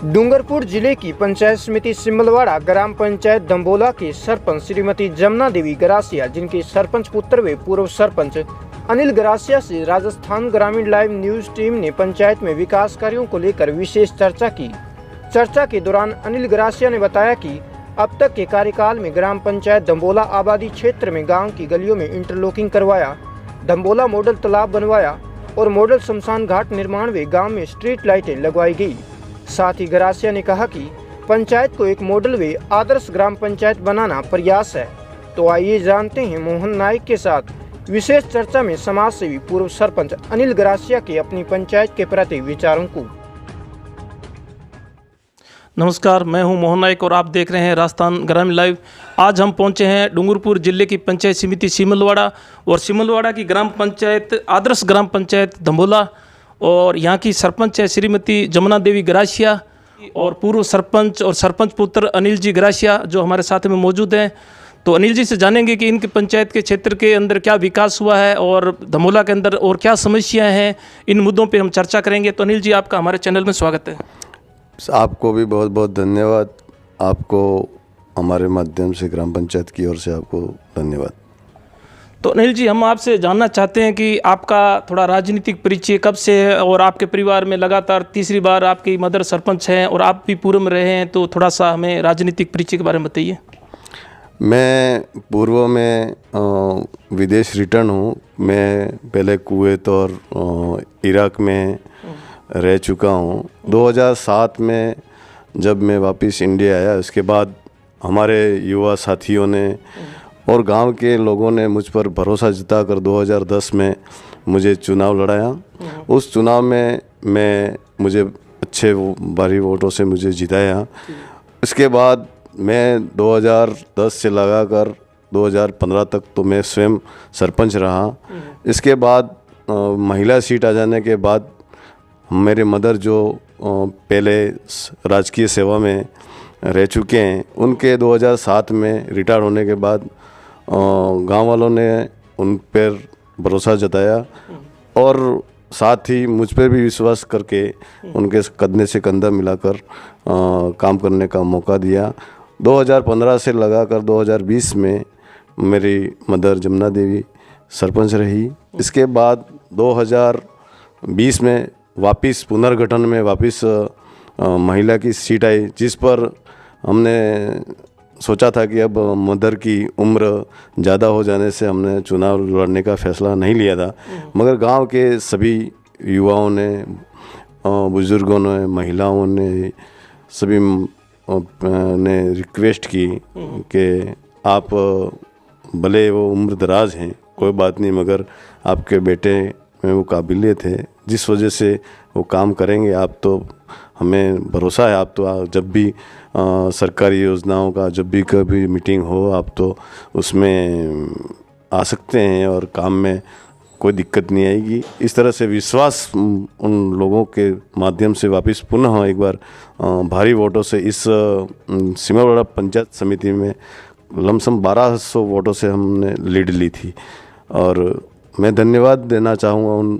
डूंगरपुर जिले की पंचायत समिति सिमलवाड़ा ग्राम पंचायत दंबोला की सरपंच श्रीमती जमुना देवी गरासिया, जिनके सरपंच पुत्र व पूर्व सरपंच अनिल गरासिया से राजस्थान ग्रामीण लाइव न्यूज टीम ने पंचायत में विकास कार्यों को लेकर विशेष चर्चा की। चर्चा के दौरान अनिल गरासिया ने बताया कि अब तक के कार्यकाल में ग्राम पंचायत दंबोला आबादी क्षेत्र में गाँव की गलियों में इंटरलॉकिंग करवाया, दंबोला मॉडल तालाब बनवाया और मॉडल शमशान घाट निर्माण व गाँव में स्ट्रीट लाइटें लगवाई गई। साथ ही गरासिया ने कहा कि पंचायत को एक मॉडल व आदर्श ग्राम पंचायत बनाना प्रयास है। तो आइए जानते हैं मोहन नाइक के साथ विशेष चर्चा में समाज सेवी पूर्व सरपंच अनिल गरासिया के अपनी पंचायत के प्रति विचारों को। नमस्कार, मैं हूं मोहन नाइक और आप देख रहे हैं राजस्थान ग्रामीण लाइव। आज हम पहुंचे हैं डूंगरपुर जिले की पंचायत समिति सिमलवाड़ा और सिमलवाड़ा की ग्राम पंचायत आदर्श ग्राम पंचायत दंबोला और यहाँ की सरपंच है श्रीमती जमुना देवी गरासिया और पूर्व सरपंच और सरपंच पुत्र अनिल जी गरासिया जो हमारे साथ में मौजूद हैं। तो अनिल जी से जानेंगे कि इनके पंचायत के क्षेत्र के अंदर क्या विकास हुआ है और दंबोला के अंदर और क्या समस्याएं हैं, इन मुद्दों पे हम चर्चा करेंगे। तो अनिल जी, आपका हमारे चैनल में स्वागत है। आपको भी बहुत बहुत धन्यवाद। आपको हमारे माध्यम से ग्राम पंचायत की ओर से आपको धन्यवाद। तो अनिल जी, हम आपसे जानना चाहते हैं कि आपका थोड़ा राजनीतिक परिचय कब से है और आपके परिवार में लगातार तीसरी बार आपकी मदर सरपंच हैं और आप भी पूर्व में रहे हैं, तो थोड़ा सा हमें राजनीतिक परिचय के बारे में बताइए। मैं पूर्व में विदेश रिटर्न हूँ। मैं पहले कुवैत और इराक में रह चुका हूँ। 2007 में जब मैं वापस इंडिया आया, उसके बाद हमारे युवा साथियों ने और गांव के लोगों ने मुझ पर भरोसा जताकर 2010 में मुझे चुनाव लड़ाया। उस चुनाव में मुझे अच्छे भारी वोटों से मुझे जिताया। इसके बाद मैं 2010 से लगाकर 2015 तक तो मैं स्वयं सरपंच रहा। इसके बाद महिला सीट आ जाने के बाद मेरे मदर जो पहले राजकीय सेवा में रह चुके हैं, उनके 2007 में रिटायर होने के बाद गांव वालों ने उन पर भरोसा जताया और साथ ही मुझ पर भी विश्वास करके उनके कंधे से कंधा मिलाकर काम करने का मौका दिया। 2015 से लगाकर 2020 में मेरी मदर जमुना देवी सरपंच रही। इसके बाद 2020 में वापस पुनर्गठन में वापस महिला की सीट आई, जिस पर हमने सोचा था कि अब मदर की उम्र ज़्यादा हो जाने से हमने चुनाव लड़ने का फैसला नहीं लिया था। मगर गांव के सभी युवाओं ने, बुज़ुर्गों ने, महिलाओं ने, सभी ने रिक्वेस्ट की कि आप भले वो उम्र दराज हैं, कोई बात नहीं, मगर आपके बेटे में वो काबिलियत है, जिस वजह से वो काम करेंगे। आप तो हमें भरोसा है, आप तो जब भी सरकारी योजनाओं का जब भी कभी मीटिंग हो, आप तो उसमें आ सकते हैं और काम में कोई दिक्कत नहीं आएगी। इस तरह से विश्वास उन लोगों के माध्यम से वापस पुनः एक बार भारी वोटों से इस सिमलवाड़ा पंचायत समिति में लमसम 1200 वोटों से हमने लीड ली थी। और मैं धन्यवाद देना चाहूँगा उन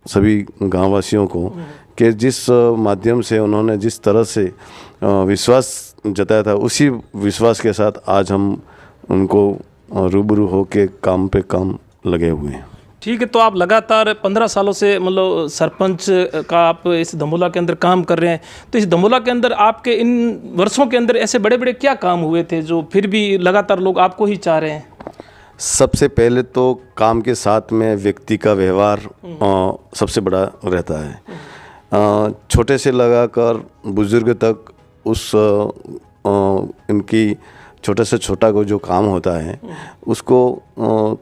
सभी गाँव वासियों को कि जिस माध्यम से उन्होंने जिस तरह से विश्वास जताया था, उसी विश्वास के साथ आज हम उनको रूबरू हो के काम पे काम लगे हुए हैं। ठीक है, तो आप लगातार 15 सालों से मतलब सरपंच का आप इस दंबोला के अंदर काम कर रहे हैं। तो इस दंबोला के अंदर आपके इन वर्षों के अंदर ऐसे बड़े बड़े क्या काम हुए थे जो फिर भी लगातार लोग आपको ही चाह रहे हैं? सबसे पहले तो काम के साथ में व्यक्ति का व्यवहार सबसे बड़ा रहता है। छोटे से लगाकर बुजुर्ग तक उस इनकी छोटे से छोटा को जो काम होता है उसको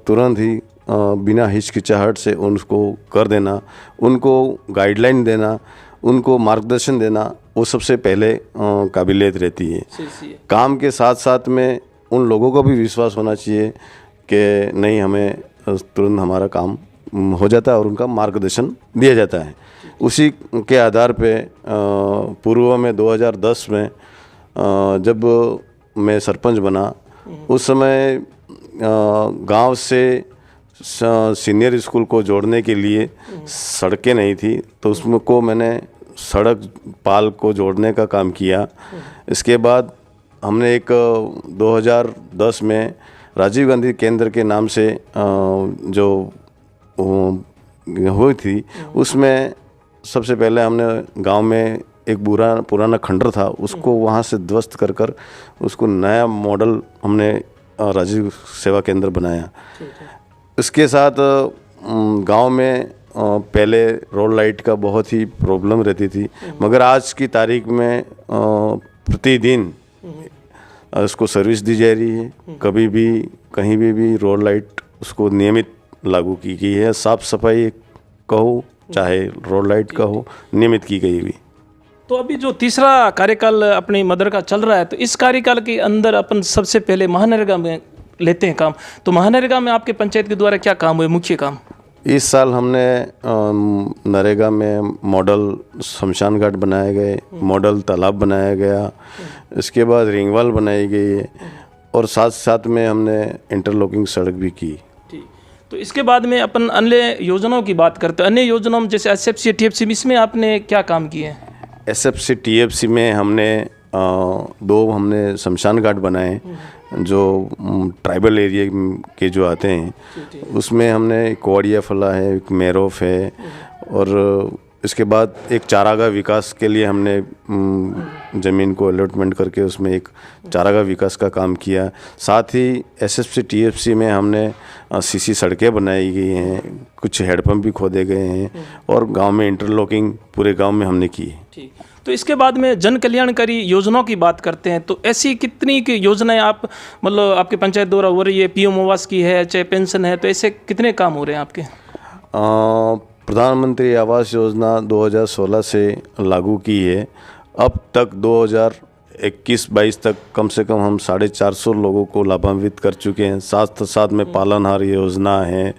तुरंत ही बिना हिचकिचाहट से उनको कर देना, उनको गाइडलाइन देना, उनको मार्गदर्शन देना, वो सबसे पहले काबिलियत रहती है। काम के साथ साथ में उन लोगों को भी विश्वास होना चाहिए कि नहीं, हमें तुरंत हमारा काम हो जाता है और उनका मार्गदर्शन दिया जाता है। उसी के आधार पे पूर्व में 2010 में जब मैं सरपंच बना, उस समय गांव से सीनियर स्कूल को जोड़ने के लिए सड़कें नहीं थी, तो उसमें को मैंने सड़क पाल को जोड़ने का काम किया। इसके बाद हमने एक 2010 में राजीव गांधी केंद्र के नाम से जो हुई थी, उसमें सबसे पहले हमने गांव में एक पुराना खंडर था, उसको वहाँ से ध्वस्त कर कर उसको नया मॉडल हमने राजीव सेवा केंद्र बनाया। इसके साथ गांव में पहले रोड लाइट का बहुत ही प्रॉब्लम रहती थी, मगर आज की तारीख में प्रतिदिन उसको सर्विस दी जा रही है। कभी भी कहीं भी रोड लाइट उसको नियमित लागू की गई है। साफ सफाई कहो चाहे रोड लाइट का हो, नियमित की गई हुई। तो अभी जो तीसरा कार्यकाल अपनी मदर का चल रहा है, तो इस कार्यकाल के अंदर अपन सबसे पहले महानरेगा में लेते हैं काम। तो महानरेगा में आपके पंचायत के द्वारा क्या काम हुए, मुख्य काम? इस साल हमने नरेगा में मॉडल शमशान घाट बनाए गए, मॉडल तालाब बनाया गया, इसके बाद रिंग वॉल बनाई गई है, और साथ साथ में हमने इंटरलॉकिंग सड़क भी की। तो इसके बाद में अपन अन्य योजनाओं की बात करते हैं। अन्य योजनाओं में जैसे SFC TFC, इसमें आपने क्या काम किए हैं? SFC TFC में हमने 2 हमने शमशान घाट बनाए जो ट्राइबल एरिया के जो आते हैं, उसमें हमने एक कोडिया फला है, एक मेरोफ है, और इसके बाद एक चारागाह विकास के लिए हमने ज़मीन को अलॉटमेंट करके उसमें एक चारागाह विकास का काम किया। साथ ही SFC TFC में हमने CC सड़कें बनाई गई हैं, कुछ हेडपम्प भी खोदे गए हैं, और गांव में इंटरलॉकिंग पूरे गांव में हमने की है। तो इसके बाद में जन कल्याणकारी योजनाओं की बात करते हैं। तो ऐसी कितनी की योजनाएं आप मतलब आपके पंचायत द्वारा हो रही है? PM आवास की है, चाहे पेंशन है, तो ऐसे कितने काम हो रहे हैं आपके? प्रधानमंत्री आवास योजना 2016 से लागू की है। अब तक 2021-22 तक कम से कम हम 450 लोगों को लाभान्वित कर चुके हैं। साथ साथ में पालनहार योजना है,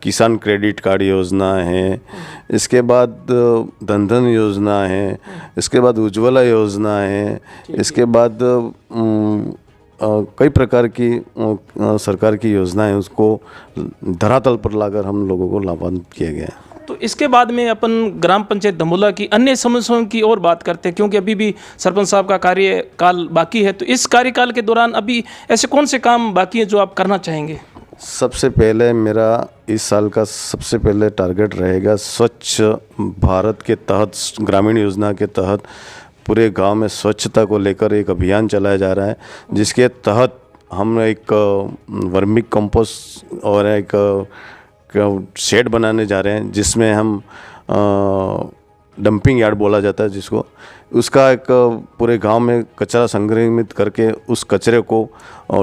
किसान क्रेडिट कार्ड योजना है, इसके बाद धन योजना है, इसके बाद उज्ज्वला योजना है, इसके बाद कई प्रकार की सरकार की योजनाएं, उसको धरातल पर लाकर हम लोगों को लाभान्वित किया गया है। तो इसके बाद में अपन ग्राम पंचायत धम्बोला की अन्य समस्याओं की और बात करते हैं, क्योंकि अभी भी सरपंच साहब का कार्यकाल बाकी है। तो इस कार्यकाल के दौरान अभी ऐसे कौन से काम बाकी हैं जो आप करना चाहेंगे? सबसे पहले मेरा इस साल का सबसे पहले टारगेट रहेगा स्वच्छ भारत के तहत, ग्रामीण योजना के तहत पूरे गांव में स्वच्छता को लेकर एक अभियान चलाया जा रहा है, जिसके तहत हम एक वर्मी कंपोस्ट और एक शेड बनाने जा रहे हैं, जिसमें हम डंपिंग यार्ड बोला जाता है जिसको, उसका एक पूरे गांव में कचरा संग्रहित करके उस कचरे को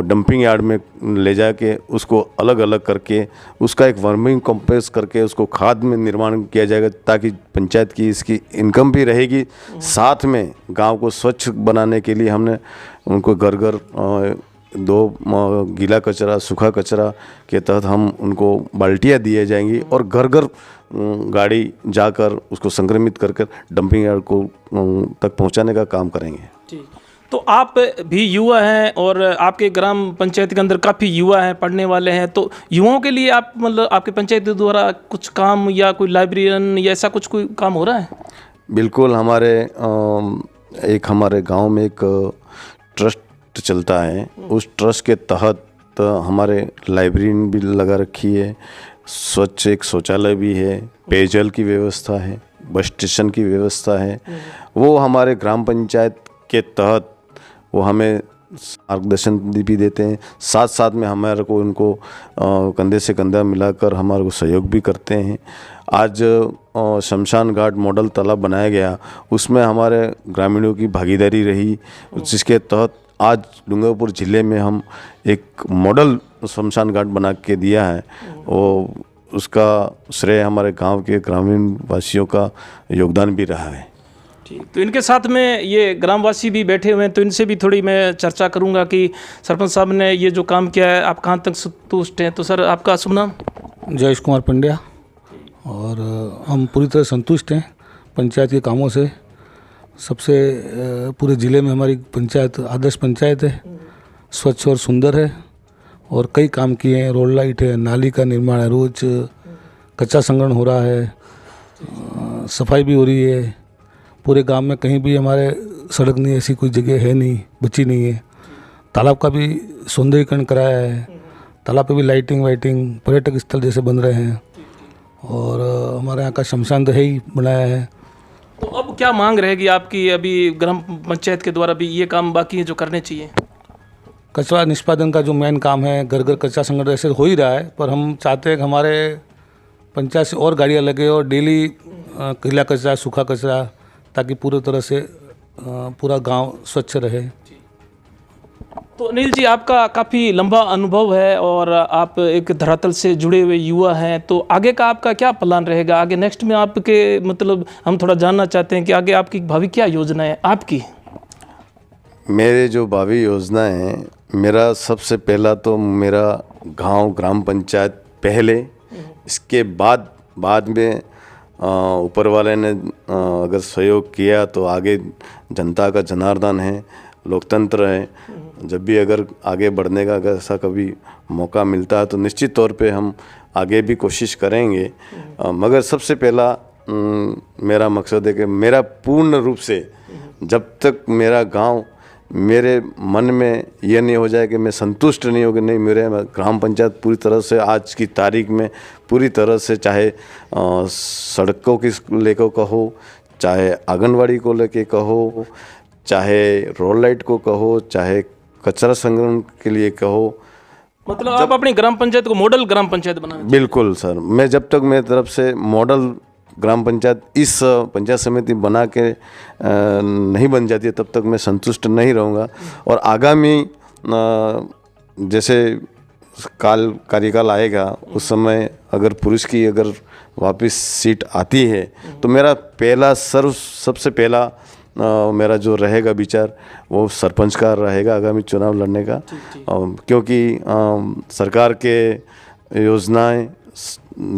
डंपिंग यार्ड में ले जाके उसको अलग अलग करके उसका एक वर्मिंग कंपोस्ट करके उसको खाद में निर्माण किया जाएगा, ताकि पंचायत की इसकी इनकम भी रहेगी। साथ में गांव को स्वच्छ बनाने के लिए हमने उनको घर घर 2 गीला कचरा सूखा कचरा के तहत हम उनको बाल्टियाँ दिए जाएंगी, और घर घर गाड़ी जाकर उसको संक्रमित करके डंपिंग यार्ड को तक पहुंचाने का काम करेंगे। तो आप भी युवा हैं और आपके ग्राम पंचायत के अंदर काफ़ी युवा हैं, पढ़ने वाले हैं, तो युवाओं के लिए आप मतलब आपके पंचायत द्वारा कुछ काम या कोई लाइब्रेरियन या ऐसा कुछ कोई काम हो रहा है? बिल्कुल, हमारे गांव में एक ट्रस्ट चलता है। उस ट्रस्ट के तहत हमारे लाइब्रेरी भी लगा रखी है, स्वच्छ एक शौचालय भी है, पेयजल की व्यवस्था है, बस स्टेशन की व्यवस्था है। वो हमारे ग्राम पंचायत के तहत वो हमें मार्गदर्शन भी देते हैं, साथ साथ में हमारे को उनको कंधे से कंधा मिलाकर हमारे को सहयोग भी करते हैं। आज शमशान घाट मॉडल तालाब बनाया गया, उसमें हमारे ग्रामीणों की भागीदारी रही, जिसके तहत आज डूंगरपुर ज़िले में हम एक मॉडल शमशान घाट बना के दिया है। वो उसका श्रेय हमारे गांव के ग्रामीण वासियों का योगदान भी रहा है। ठीक, तो इनके साथ में ये ग्रामवासी भी बैठे हुए हैं, तो इनसे भी थोड़ी मैं चर्चा करूंगा कि सरपंच साहब ने ये जो काम किया है आप कहाँ तक संतुष्ट हैं। तो सर, आपका शुभ नाम? जयेश कुमार पंड्या। और हम पूरी तरह संतुष्ट हैं पंचायत के कामों से। सबसे पूरे ज़िले में हमारी पंचायत आदर्श पंचायत है, स्वच्छ और सुंदर है, और कई काम किए हैं। रोड लाइट है, नाली का निर्माण है, रोज कचरा संग्रहण हो रहा है, सफाई भी हो रही है, पूरे गांव में कहीं भी हमारे सड़क नहीं, ऐसी कोई जगह है नहीं, बची नहीं है। तालाब का भी सौंदर्यीकरण कराया है, तालाब पे भी लाइटिंग वाइटिंग, पर्यटक स्थल जैसे बन रहे हैं। और हमारे यहाँ का शमशान तो है ही बनाया है। तो अब क्या मांग रहेगी आपकी? अभी ग्राम पंचायत के द्वारा भी ये काम बाकी है जो करने चाहिए। कचरा निष्पादन का जो मेन काम है, घर घर कचरा संग्रह ऐसे हो ही रहा है, पर हम चाहते हैं कि हमारे पंचायत से और गाड़ियाँ लगे और डेली गीला कचरा, सूखा कचरा, ताकि पूरी तरह से पूरा गांव स्वच्छ रहे। तो अनिल जी, आपका काफ़ी लंबा अनुभव है और आप एक धरातल से जुड़े हुए युवा हैं, तो आगे का आपका क्या प्लान रहेगा? आगे नेक्स्ट में आपके मतलब हम थोड़ा जानना चाहते हैं कि आगे आपकी भावी क्या योजना है आपकी? मेरे जो भावी योजनाएं हैं, मेरा सबसे पहला तो मेरा गांव ग्राम पंचायत पहले, इसके बाद में ऊपर वाले ने अगर सहयोग किया तो आगे जनता का जनार्दन है, लोकतंत्र है। जब भी अगर आगे बढ़ने का अगर ऐसा कभी मौका मिलता है तो निश्चित तौर पे हम आगे भी कोशिश करेंगे। मगर सबसे पहला मेरा मकसद है कि मेरा पूर्ण रूप से जब तक मेरा गांव मेरे मन में ये नहीं हो जाए कि मैं संतुष्ट नहीं हो कि नहीं, मेरे ग्राम पंचायत पूरी तरह से आज की तारीख में पूरी तरह से, चाहे सड़कों की लेकर कहो, चाहे आंगनवाड़ी को लेके कहो, चाहे रोड लाइट को कहो, चाहे कचरा संग्रहण के लिए कहो, मतलब आप अपनी ग्राम पंचायत को मॉडल ग्राम पंचायत बनाना? बिल्कुल सर। मैं जब तक मेरी तरफ से मॉडल ग्राम पंचायत इस पंचायत समिति बना के नहीं बन जाती है तब तक मैं संतुष्ट नहीं रहूँगा। और आगामी जैसे कार्यकाल आएगा उस समय अगर पुरुष की अगर वापस सीट आती है तो मेरा पहला सबसे पहला मेरा जो रहेगा विचार वो सरपंच का रहेगा आगामी चुनाव लड़ने का। क्योंकि सरकार के योजनाएं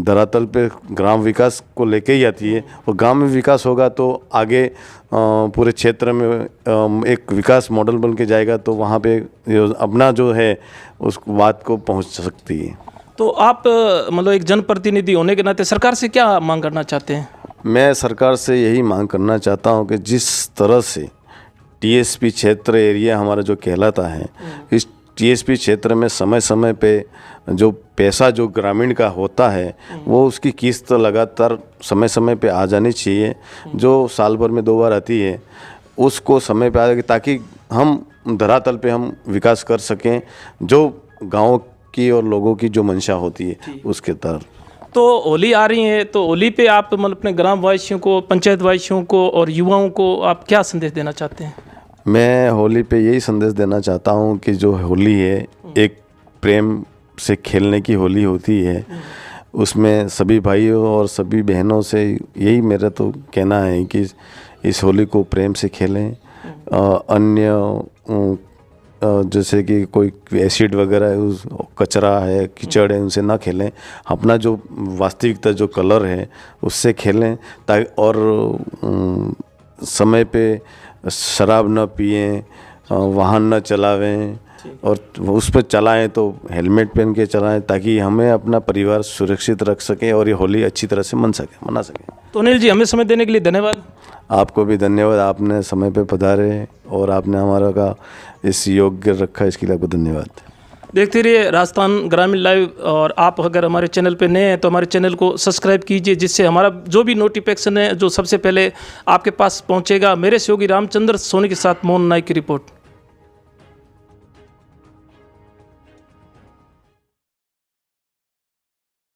धरातल पे ग्राम विकास को लेके ही आती है और गांव में विकास होगा तो आगे पूरे क्षेत्र में एक विकास मॉडल बन के जाएगा, तो वहाँ पे अपना जो है उस बात को पहुँच सकती है। तो आप मतलब एक जनप्रतिनिधि होने के नाते सरकार से क्या मांग करना चाहते हैं? मैं सरकार से यही मांग करना चाहता हूँ कि जिस तरह से टीएसपी क्षेत्र एरिया हमारा जो कहलाता है, इस टीएसपी क्षेत्र में समय समय पे जो पैसा जो ग्रामीण का होता है वो उसकी किस्त लगातार समय समय पे आ जानी चाहिए, जो साल भर में 2 बार आती है, उसको समय पे आ जाए ताकि हम धरातल पे हम विकास कर सकें, जो गाँव की और लोगों की जो मंशा होती है उसके तरफ। तो होली आ रही है, तो होली पे आप मतलब अपने ग्राम वासियों को, पंचायत वासियों को और युवाओं को आप क्या संदेश देना चाहते हैं? मैं होली पे यही संदेश देना चाहता हूँ कि जो होली है एक प्रेम से खेलने की होली होती है, उसमें सभी भाइयों और सभी बहनों से यही मेरा तो कहना है कि इस होली को प्रेम से खेलें। अन्य जैसे कि कोई एसिड वगैरह है, उस कचरा है, कीचड़ है, उनसे ना खेलें। अपना जो वास्तविकता जो कलर है उससे खेलें, ताकि और समय पे शराब न पिएं, वाहन न चलावें और उस पर चलाएं तो हेलमेट पहन के चलाएं, ताकि हमें अपना परिवार सुरक्षित रख सकें और ये होली अच्छी तरह से मना सकें। तो अनिल जी, हमें समय देने के लिए धन्यवाद। आपको भी धन्यवाद, आपने समय पे पधारे और आपने हमारा का इस योग्य रखा, इसके लिए आपको धन्यवाद। देखते रहिए राजस्थान ग्रामीण लाइव, और आप अगर हमारे चैनल पे नए हैं तो हमारे चैनल को सब्सक्राइब कीजिए, जिससे हमारा जो भी नोटिफिकेशन है जो सबसे पहले आपके पास पहुंचेगा। मेरे सहयोगी रामचंद्र सोनी के साथ मोहन नाइक की रिपोर्ट।